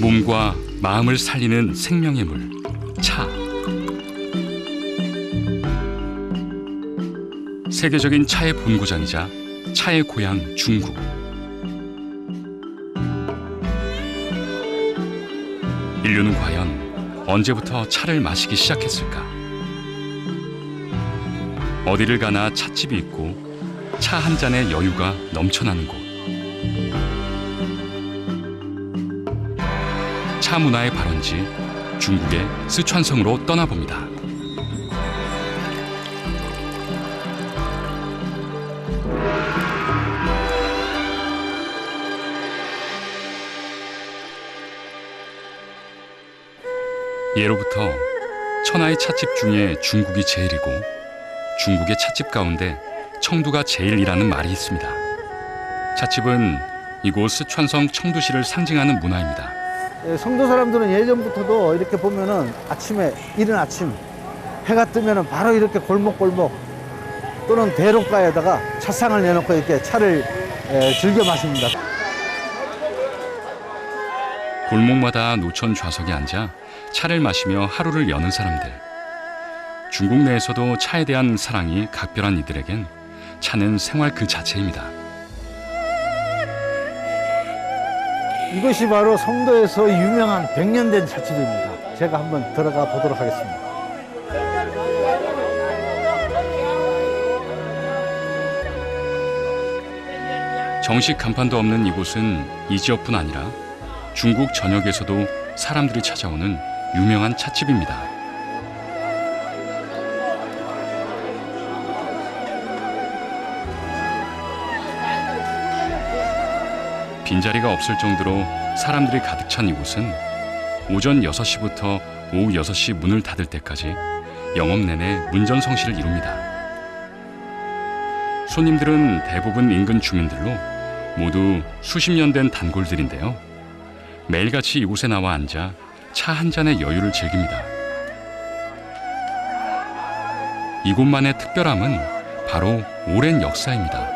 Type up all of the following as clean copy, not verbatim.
몸과 마음을 살리는 생명의 물, 차. 세계적인 차의 본고장이자 차의 고향 중국. 인류는 과연 언제부터 차를 마시기 시작했을까? 어디를 가나 찻집이 있고 차 한 잔의 여유가 넘쳐나는 곳. 차 문화의 발원지 중국의 쓰촨성으로 떠나봅니다. 예로부터 천하의 찻집 중에 중국이 제일이고 중국의 찻집 가운데 청두가 제일이라는 말이 있습니다. 찻집은 이곳 쓰촨성 청두시를 상징하는 문화입니다. 성도 사람들은 예전부터도 이렇게 보면은 아침에 이른 아침 해가 뜨면은 바로 이렇게 골목골목 또는 대로가에다가 찻상을 내놓고 이렇게 차를 즐겨 마십니다. 골목마다 노천 좌석에 앉아 차를 마시며 하루를 여는 사람들. 중국 내에서도 차에 대한 사랑이 각별한 이들에겐 차는 생활 그 자체입니다. 이것이 바로 성도에서 유명한 100년 된 찻집입니다. 제가 한번 들어가 보도록 하겠습니다. 정식 간판도 없는 이곳은 이 지역뿐 아니라 중국 전역에서도 사람들이 찾아오는 유명한 찻집입니다. 빈자리가 없을 정도로 사람들이 가득 찬 이곳은 오전 6시부터 오후 6시 문을 닫을 때까지 영업 내내 문전성시를 이룹니다. 손님들은 대부분 인근 주민들로 모두 수십 년 된 단골들인데요. 매일같이 이곳에 나와 앉아 차 한 잔의 여유를 즐깁니다. 이곳만의 특별함은 바로 오랜 역사입니다.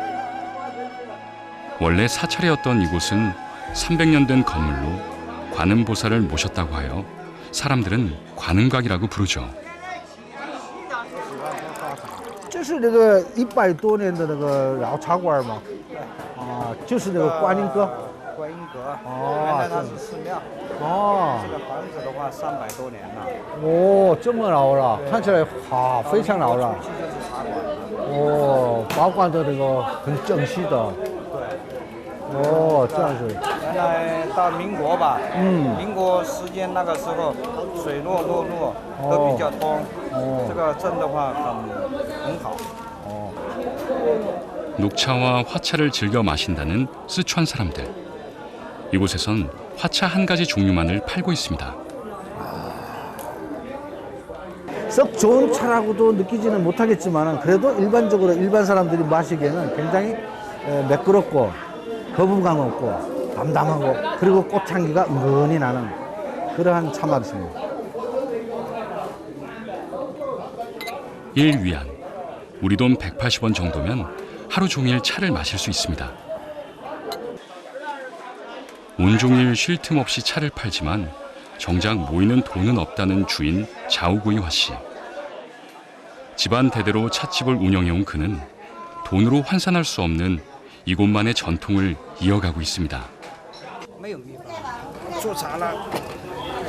원래 사찰이었던 이곳은 300년 된 건물로 관음보살을 모셨다고 하여 사람들은 관음각이라고 부르죠. 这是这个100多年的那个老茶馆嘛，就是那个观音阁。 观音阁，哦原来它是寺庙。哦，这个房子的话300多年了。哦，这么老了，看起来好非常老了。这就是茶馆。哦，保管的这个很整齐的。对。哦，这样子。原来到民国吧，嗯民国时间那个时候水路陆路都比较通，这个镇的话很好。 녹차와 화차를 즐겨 마신다는 쓰촨 사람들. 이곳에선 화차 한 가지 종류만을 팔고 있습니다. 썩 좋은 차라고도 느끼지는 못하겠지만 그래도 일반적으로 일반 사람들이 마시기에는 굉장히 매끄럽고 거부감 없고 담담하고 그리고 꽃향기가 은근히 나는 그러한 차 맛입니다. 1위안. 우리 돈 180원 정도면 하루 종일 차를 마실 수 있습니다. 온종일 쉴 틈 없이 차를 팔지만 정작 모이는 돈은 없다는 주인 자오구이 화씨. 집안 대대로 찻집을 운영해온 그는 돈으로 환산할 수 없는 이곳만의 전통을 이어가고 있습니다. 没有秘方，做茶了，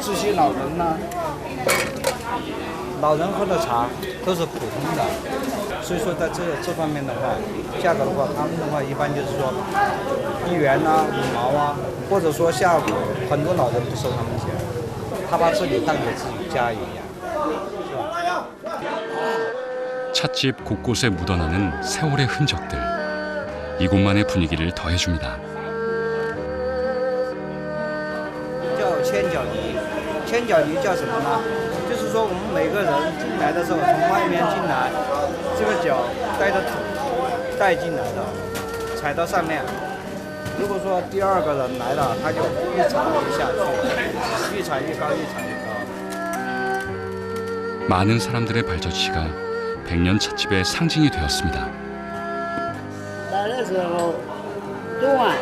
这些老人呢，老人喝的茶都是普通的，所以说在这方面的话，价格的话，他们的话一般就是说1元呐、5毛啊，或者说下午很多老人不收他们钱，他把这里当给自己家一样，是吧？ 찻집 곳곳에 묻어나는 세월의 흔적들. 이곳만의 분위기를 더해줍니다. 叫千角梨，千角梨叫什么呢？就是说我们每个人进来的时候，从外面进来，这个脚带着土带进来的，踩到上面。如果说第二个人来了，他就一踩就下去，越踩越高，越踩越高。 많은 사람들의 발자취가 100년 찻집의 상징이 되었습니다. 来的时候，多晚？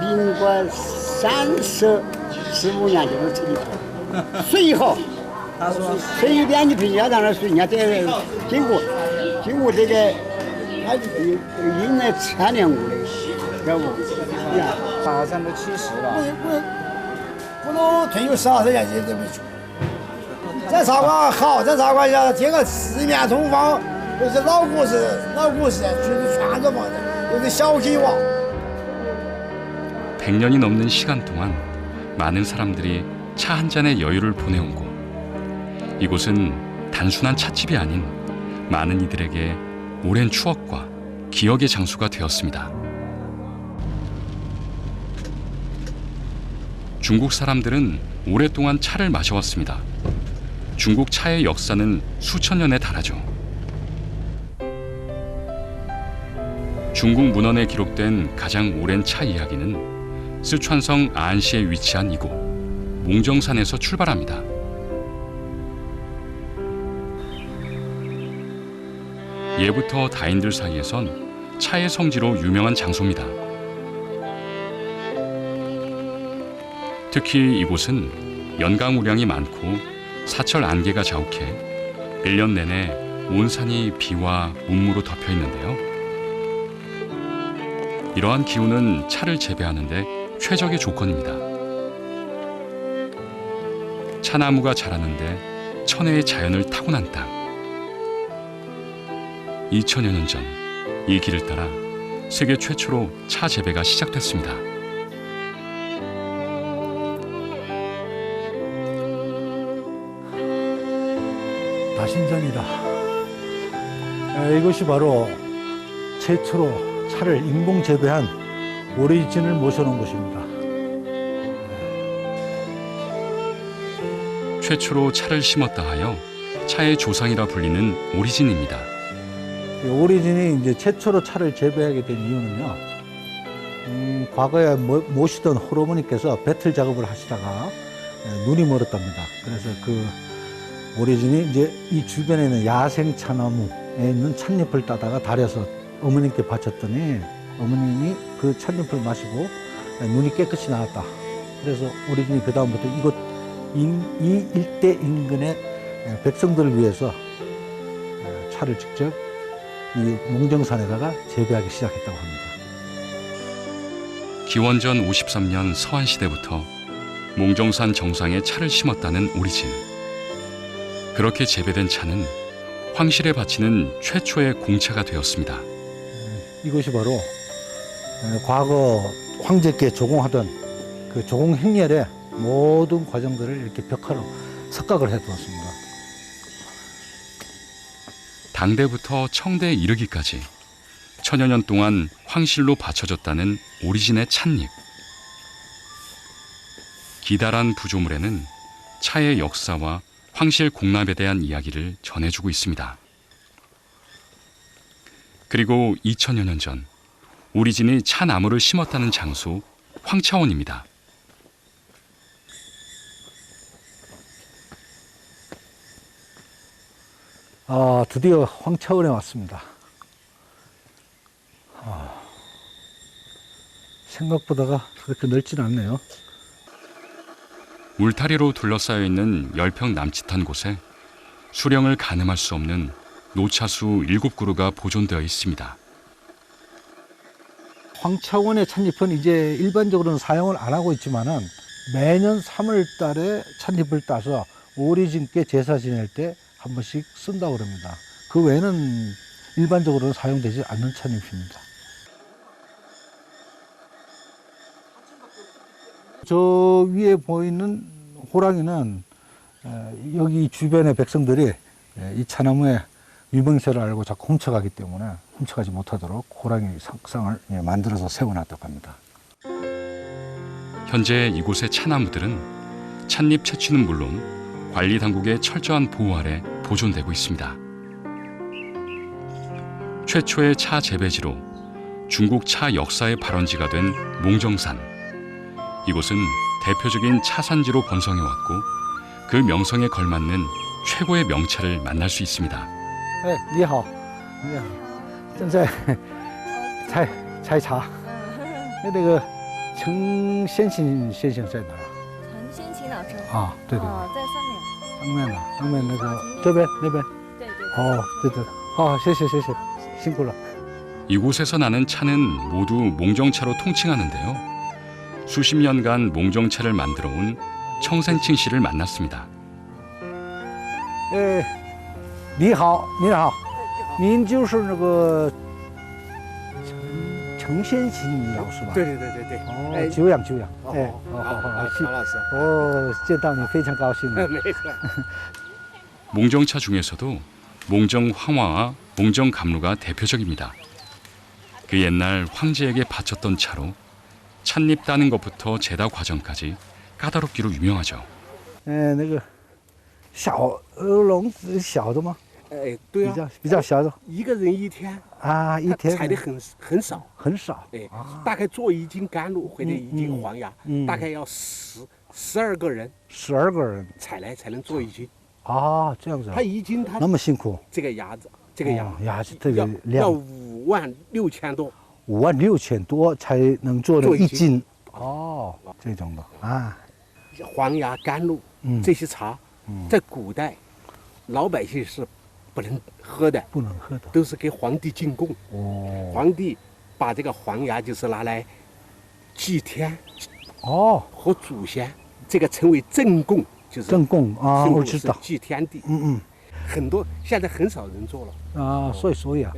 民国30、15年就是这里头，水好，他说水有点你比人家当然水，人家这经过这个，它引来1000年过来，知道不？呀，马上都70了。不能退休40年这没出。这茶馆好，这茶馆要这个四面通风，都是老故事，就是全着房子，都是小希望。 100년이 넘는 시간 동안 많은 사람들이 차 한 잔의 여유를 보내온 곳. 이곳은 단순한 찻집이 아닌 많은 이들에게 오랜 추억과 기억의 장소가 되었습니다. 중국 사람들은 오랫동안 차를 마셔왔습니다. 중국 차의 역사는 수천 년에 달하죠. 중국 문헌에 기록된 가장 오랜 차 이야기는 쓰촨성 아안시에 위치한 이곳 몽정산에서 출발합니다. 예부터 다인들 사이에선 차의 성지로 유명한 장소입니다. 특히 이곳은 연강우량이 많고 사철 안개가 자욱해 1년 내내 온 산이 비와 문무로 덮여 있는데요. 이러한 기후는 차를 재배하는데 최적의 조건입니다. 차나무가 자라는데 천혜의 자연을 타고난 땅. 2000여 년 전 이 길을 따라 세계 최초로 차 재배가 시작됐습니다. 다신전이다. 이것이 바로 최초로 차를 인공 재배한 오리진을 모셔놓은 곳입니다. 최초로 차를 심었다 하여 차의 조상이라 불리는 오리진입니다. 이 오리진이 이제 최초로 차를 재배하게 된 이유는요. 과거에 모시던 할어머니께서 배틀 작업을 하시다가 눈이 멀었답니다. 그래서 그 오리진이 이제 이 주변에 있는 야생 차나무에 있는 찻잎을 따다가 달여서 어머님께 바쳤더니 어머님이 그 찻잎을 마시고 눈이 깨끗이 나왔다. 그래서 오리진이 그 다음부터 이 일대 인근의 백성들을 위해서 차를 직접 이 몽정산에다가 재배하기 시작했다고 합니다. 기원전 53년 서한시대부터 몽정산 정상에 차를 심었다는 오리진. 그렇게 재배된 차는 황실에 바치는 최초의 공차가 되었습니다. 이것이 바로 과거 황제께 조공하던 그 조공 행렬의 모든 과정들을 이렇게 벽화로 석각을 해두었습니다. 당대부터 청대에 이르기까지 천여 년 동안 황실로 바쳐졌다는 오리진의 찻잎. 기다란 부조물에는 차의 역사와 황실 공납에 대한 이야기를 전해주고 있습니다. 그리고 2000여 년 전 오리진이 차나무를 심었다는 장소 황차원입니다. 드디어 황차원에 왔습니다. 생각보다가 그렇게 넓지는 않네요. 울타리로 둘러싸여 있는 10평 남짓한 곳에 수령을 가늠할 수 없는 노차수 7그루가 보존되어 있습니다. 황차원의 찻잎은 이제 일반적으로는 사용을 안 하고 있지만은 매년 3월 달에 찻잎을 따서 오리진께 제사 지낼 때 한 번씩 쓴다고 합니다. 그 외에는 일반적으로는 사용되지 않는 찻잎입니다. 저 위에 보이는 호랑이는 여기 주변의 백성들이 이 차나무의 유명세를 알고 자꾸 훔쳐가기 때문에 훔쳐가지 못하도록 호랑이 석상을 만들어서 세워놨다고 합니다. 현재 이곳의 차나무들은 찻잎 채취는 물론 관리 당국의 철저한 보호 아래 보존되고 있습니다. 최초의 차 재배지로 중국 차 역사의 발원지가 된 몽정산. 이곳은 대표적인 차산지로 번성해왔고 그 명성에 걸맞는 최고의 명차를 만날 수 있습니다. 네, 你好. 现在采茶，那个程先生先生在哪儿陈先秦老师。啊？对对，哦，在上面。上面呢，上面那个这边那边。对对。哦，对对，好，谢谢谢谢，辛苦了。 이곳에서 나는 차는 모두 몽정차로 통칭하는데요. 수십 년간 몽정차를 만들어 온 청생칭 씨를 만났습니다. 你好，你好，您就是那个程先秦老师吧？对对对对对。哦，久仰久仰。哎，好，曹老师。哦，见到你非常高兴。没错。 몽정차 중에서도 몽정 황화와 몽정 감루가 대표적입니다. 그 옛날 황제에게 바쳤던 차로 찻잎 따는 것부터 제다 과정까지 까다롭기로 유명하죠. 那个小笼子小的吗？哎，对啊，比较小的一个人一天啊，一天采的很少，很少。哎，大概做一斤甘露或者一斤黄芽，大概要12个人，12个人采来才能做一斤。啊，这样子。他一斤他那么辛苦。这个芽子，这个芽子特别亮，要56000多，56000多才能做的1斤。哦，这种的啊。黄芽、甘露，这些茶，在古代老百姓是不能喝的，不能喝的，都是给皇帝进贡。哦，皇帝把这个黄芽就是拿来祭天，哦，和祖先，这个称为正供，就是正供啊，我知道，祭天地。很多现在很少人做了啊，所以啊，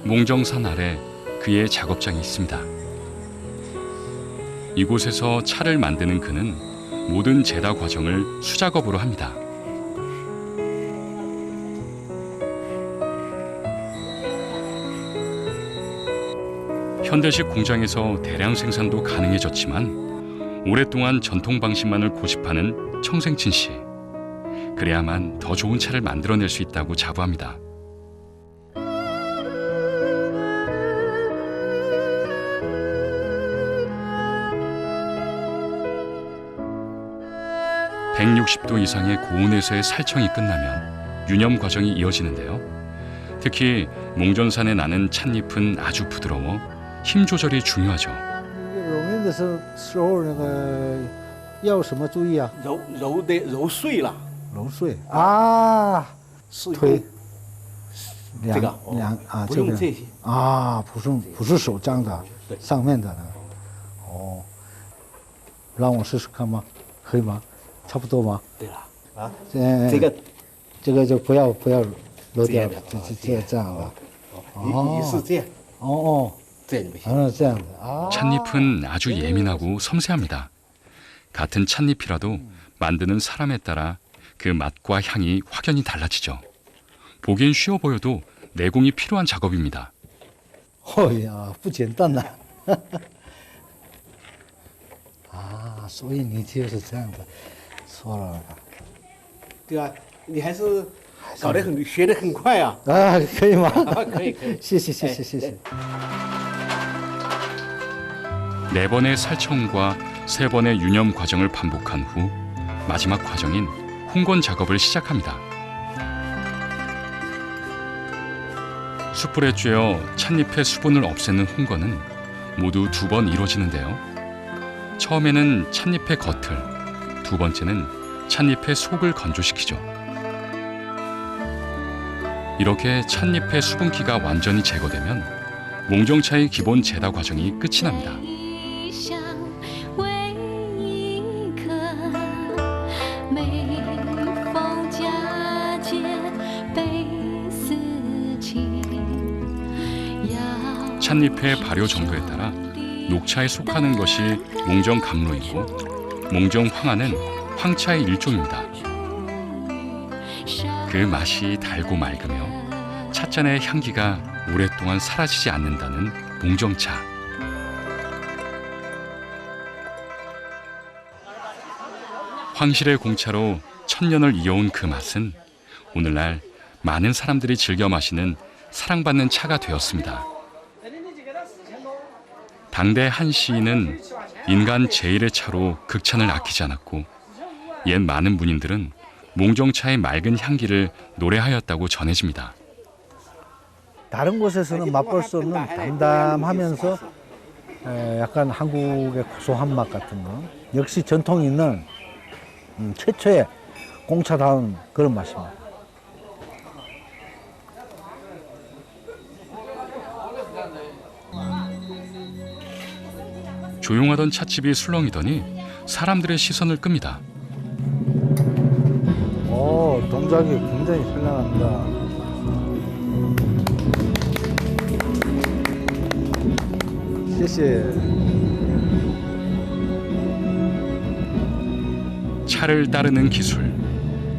몽정산 아래 그의 작업장이 있습니다. 이곳에서 차를 만드는 그는 모든 제다 과정을 수작업으로 합니다. 현대식 공장에서 대량 생산도 가능해졌지만 오랫동안 전통 방식만을 고집하는 청생친 씨. 그래야만 더 좋은 차를 만들어낼 수 있다고 자부합니다. (160도) 이상의 고온에서의 살청이 끝나면 유념 과정이 이어지는데요. 특히 몽전산에 나는 찻잎은 아주 부드러워 힘 조절이 중요하죠. 揉面的时候那个要什么注意啊？揉碎了，揉碎啊，推这个不用这些啊，不是手张的，上面的那个。哦，让我试试看吗？可以吗？差不多吗？对了啊，这个就不要漏掉了，这样的。你是这样。哦，这样的啊。 찻잎은 아주 예민하고 섬세합니다. 같은 찻잎이라도 만드는 사람에 따라 그 맛과 향이 확연히 달라지죠. 보기엔 쉬워 보여도 내공이 필요한 작업입니다. 呀，不简单呐！啊，所以你就是这样的，错了。对啊，你还是学得很快啊！啊，可以吗？可以，谢谢。 4번의 살청과 3번의 유념 과정을 반복한 후 마지막 과정인 홍건 작업을 시작합니다. 숯불에 쬐어 찻잎의 수분을 없애는 홍건은 모두 2번 이루어지는데요. 처음에는 찻잎의 겉을, 두 번째는 찻잎의 속을 건조시키죠. 이렇게 찻잎의 수분기가 완전히 제거되면 몽정차의 기본 제다 과정이 끝이 납니다. 찻잎의 발효 정도에 따라 녹차에 속하는 것이 몽정 감로이고 몽정 황화는 황차의 일종입니다. 그 맛이 달고 맑으며 찻잔의 향기가 오랫동안 사라지지 않는다는 몽정차. 황실의 공차로 천년을 이어온 그 맛은 오늘날 많은 사람들이 즐겨 마시는 사랑받는 차가 되었습니다. 당대 한 시인은 인간 제1의 차로 극찬을 아끼지 않았고 옛 많은 문인들은 몽정차의 맑은 향기를 노래하였다고 전해집니다. 다른 곳에서는 맛볼 수 없는 담담하면서 약간 한국의 고소한 맛 같은 거. 역시 전통 있는 최초의 공차다운 그런 맛입니다. 조용하던 찻집이 술렁이더니 사람들의 시선을 끕니다. 동작이 굉장히 현란합니다.谢谢. 차를 따르는 기술,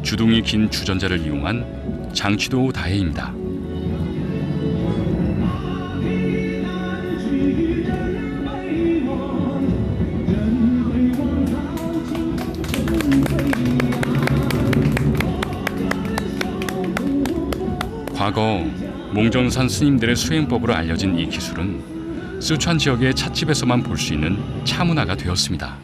주둥이 긴 주전자를 이용한 장취도 다해입니다. 과거 몽정산 스님들의 수행법으로 알려진 이 기술은 쓰촨 지역의 찻집에서만 볼 수 있는 차 문화가 되었습니다.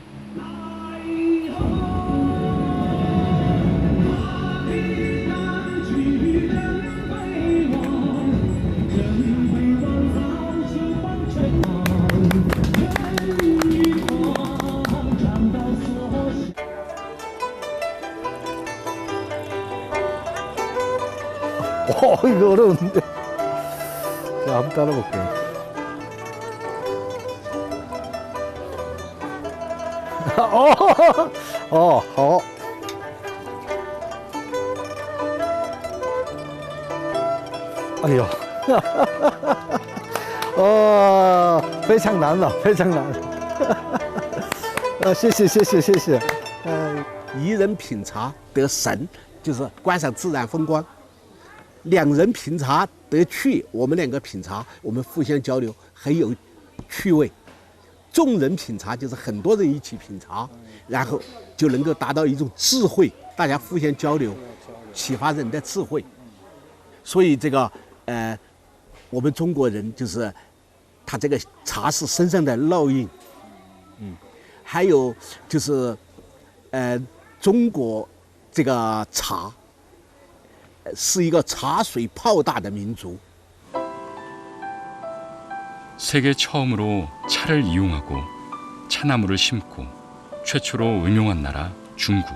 이거 어려운데. 자, 한번 따라볼게요.哎呦，非常难了，非常难。谢谢，谢谢，谢谢。一人品茶得神，就是观赏自然风光；两人品茶得趣，我们两个品茶，我们互相交流，很有趣味；众人品茶就是很多人一起品茶，然后就能够达到一种智慧，大家互相交流，启发人的智慧。所以这个我们中国人就是他这个茶是身上的烙印，还有就是中国这个茶是一个茶水泡大的民族。 세계 처음으로 차를 이용하고 차나무를 심고 최초로 응용한 나라 중국.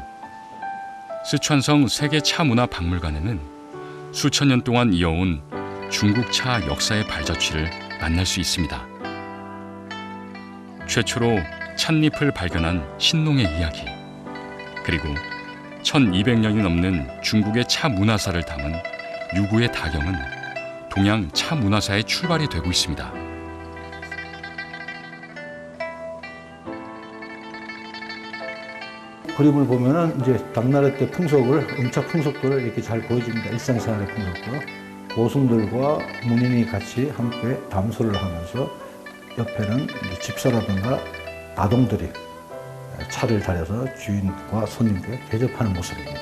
쓰촨성 세계 차문화 박물관에는 수천 년 동안 이어온 중국 차 역사의 발자취를 만날 수 있습니다. 최초로 찻잎을 발견한 신농의 이야기, 그리고 1200년이 넘는 중국의 차 문화사를 담은 유구의 다경은 동양 차 문화사의 출발이 되고 있습니다. 그림을 보면은 이제 당나라 때 풍속을, 음차 풍속들을 이렇게 잘 보여줍니다. 일상생활의 풍속도. 고승들과 문인이 같이 함께 담소를 하면서 옆에는 이제 집사라든가 나동들이 차를 다려서 주인과 손님께 대접하는 모습입니다.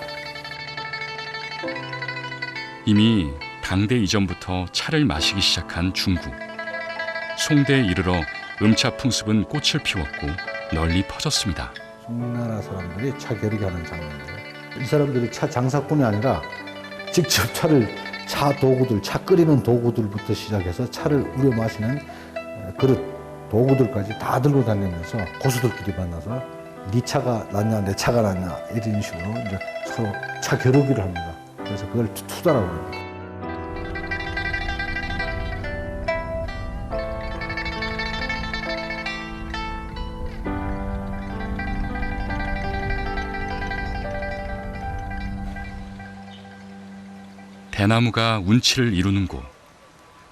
이미 당대 이전부터 차를 마시기 시작한 중국. 송대에 이르러 음차 풍습은 꽃을 피웠고 널리 퍼졌습니다. 송나라 사람들이 차 겨루기 하는 장면인데, 이 사람들이 차 장사꾼이 아니라 직접 차 도구들, 차 끓이는 도구들부터 시작해서 차를 우려 마시는 그릇, 도구들까지 다 들고 다니면서 고수들끼리 만나서 네 차가 낫냐 내 차가 낫냐 이런 식으로 이제 서로 차 겨루기를 합니다. 그래서 그걸 투다라고 합니다. 대나무가 운치를 이루는 곳,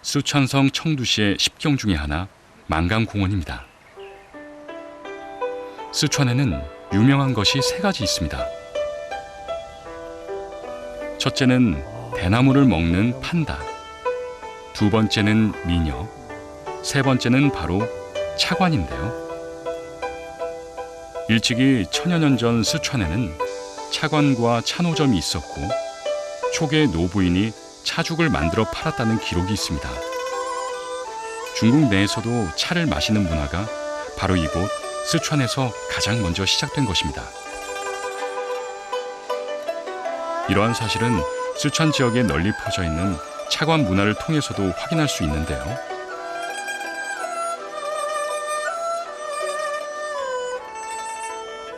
쓰촨성 청두시의 10경 중에 하나 만강공원입니다. 쓰촨에는 유명한 것이 3가지 있습니다. 첫째는 대나무를 먹는 판다, 두 번째는 미녀, 세 번째는 바로 차관인데요. 일찍이 천여 년 전 쓰촨에는 차관과 차노점이 있었고 초계 노부인이 차죽을 만들어 팔았다는 기록이 있습니다. 중국 내에서도 차를 마시는 문화가 바로 이곳 쓰촨에서 가장 먼저 시작된 것입니다. 이러한 사실은 쓰촨 지역에 널리 퍼져 있는 차관 문화를 통해서도 확인할 수 있는데요.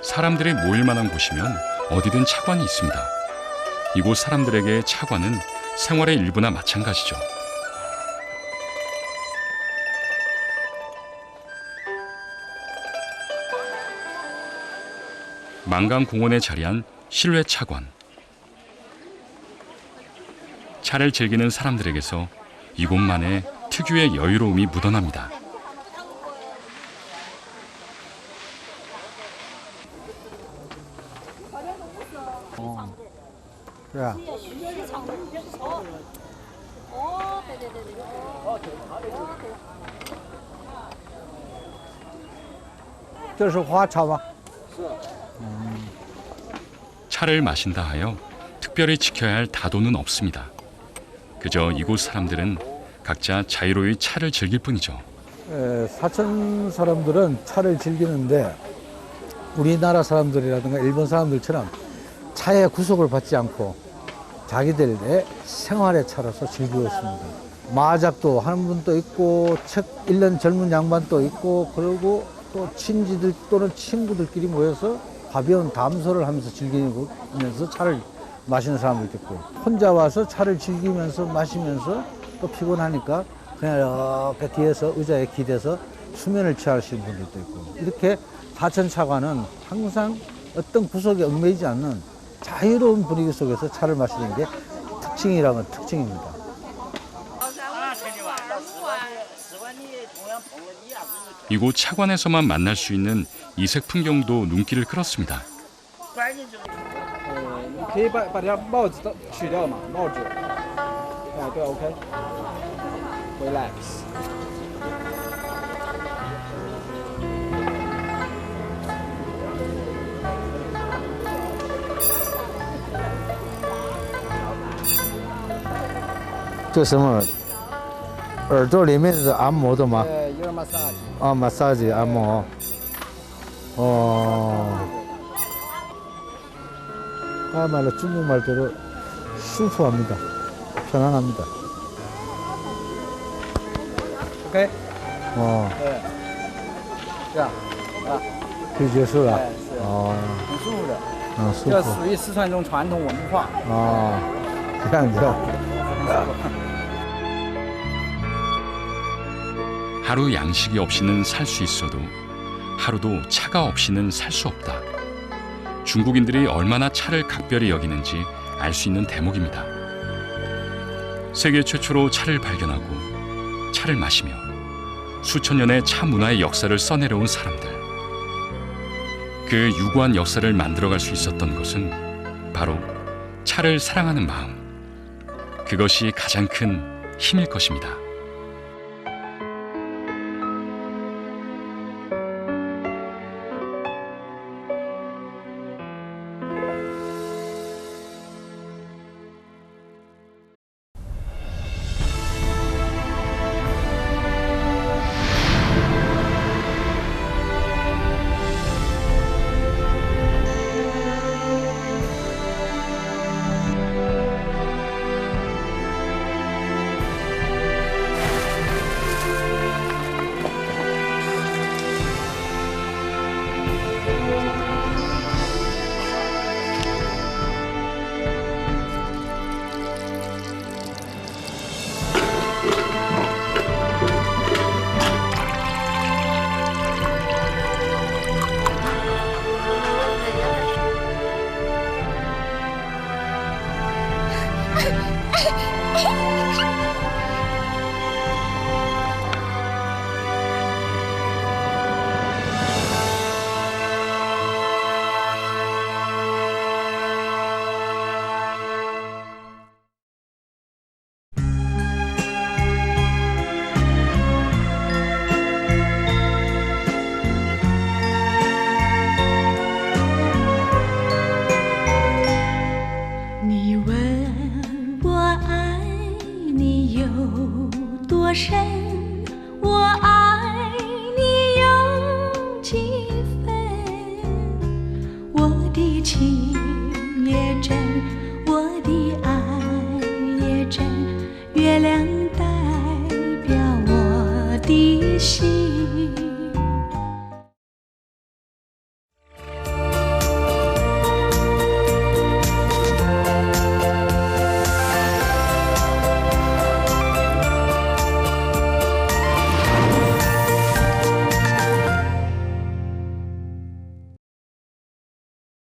사람들이 모일 만한 곳이면 어디든 차관이 있습니다. 이곳 사람들에게 차관은 생활의 일부나 마찬가지죠. 만강공원에 자리한 실외 차관. 차를 즐기는 사람들에게서 이곳만의 특유의 여유로움이 묻어납니다. 야, 哦，对对对对。 这是花茶吗？ 차를 마신다 하여 특별히 지켜야 할 다도는 없습니다. 그저 이곳 사람들은 각자 자유로이 차를 즐길 뿐이죠. 사천 사람들은 차를 즐기는데 우리나라 사람들이라든가 일본 사람들처럼 차에 구속을 받지 않고 자기들의 생활의 차로서 즐기고 있습니다. 마작도 하는 분도 있고 책 읽는 젊은 양반도 있고 그리고 또 친지들 또는 친구들끼리 모여서 가벼운 담소를 하면서 즐기면서 차를 마시는 사람들도 있고 혼자 와서 차를 즐기면서 마시면서 또 피곤하니까 그냥 이렇게 뒤에서 의자에 기대서 수면을 취하시는 분들도 있고 이렇게 사천차관은 항상 어떤 구석에 얽매이지 않는 자유로운 분위기 속에서 차를 마시는 게 특징이라면 특징입니다. 이곳 차관에서만 만날 수 있는 이색 풍경도 눈길을 끌었습니다. 可以把这帽子都取掉嘛，帽子。对 ，OK。Relax。 这什么？耳朵里面是按摩的吗？ ear massage。 아, 마사지,按摩. 그야말로 중국말대로 수프합니다. 편안합니다. OK。 어, 这样，就结束了。哎，是，很舒服的。 舒这服。属于四川一种传统文化。 这样子。 하루 양식이 없이는 살 수 있어도 하루도 차가 없이는 살 수 없다. 중국인들이 얼마나 차를 각별히 여기는지 알 수 있는 대목입니다. 세계 최초로 차를 발견하고 차를 마시며 수천 년의 차 문화의 역사를 써내려온 사람들. 그 유구한 역사를 만들어갈 수 있었던 것은 바로 차를 사랑하는 마음. 그것이 가장 큰 힘일 것입니다.